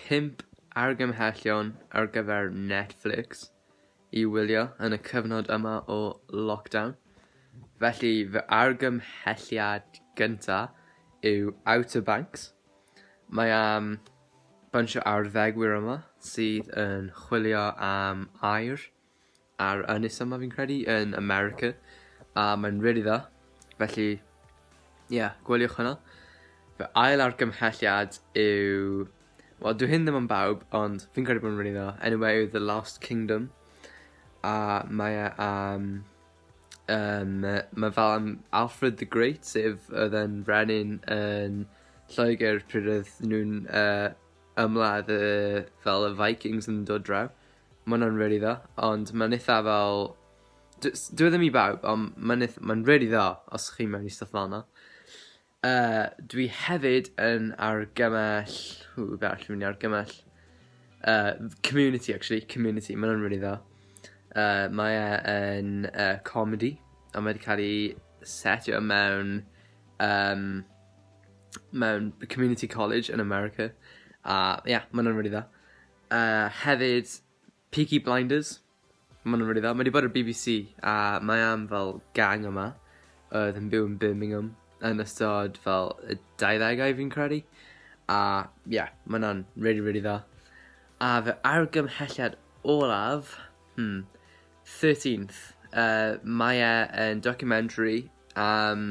5 argymhellion ar gyfer Netflix I wylio yn y cyfnod yma o lockdown. Felly fy argymhelliad gynta yw Outer Banks. Mae am bunch o arddegwyr yma sydd yn chwilio am air ar ynys yma fi'n credu yn America. A mae'n really dda. Felly, gwylioch hwnna. Fy ail argymhelliad yw... Wel, dwi hyn ddim yn bawb, ond fi'n credu bod yn really dda. Anyway, yw The Lost Kingdom. A mae am... mae fel am Alfred the Great, sef oedd yn frenin yn Lloegr pryd oedd nhw'n ymladd fel y Vikings yn dod draw. Mae hwnna'n really dda, ond mae'n eitha fel... Dwi ddim I bawb, ond mae'n really dda os chi mewn I stuff fel yna. Dwi hefyd yn argymell... be arall dwi'n argymell? Community, actually. Community, mae hwnna'n really dda. Mae yn comedy, a mae wedi cael ei setio mewn community college yn America. A mae hwnna'n really dda. Hefyd, Peaky Blinders. Mae hwnna'n really dda. Mae wedi bod ar BBC, a mae am fel gang yma oedd yn byw yn Birmingham yn ystod fel y 20au fi'n credu. A mae hwnna'n really dda. A fy argymhelliad olaf, 13th, mae yn documentary am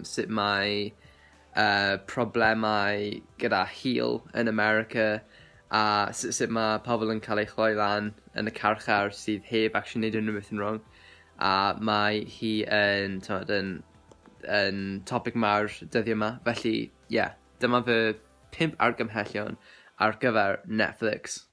sut mae problemau gyda heal yn America, a sut mae pobl yn cael eu chloi lan yn y carchar sydd heb actually neud unrhyw beth yn wrong. A mae hi yn topic mawr dyddiau yma. Felly, dyma fy 5 argymhellion ar gyfer Netflix.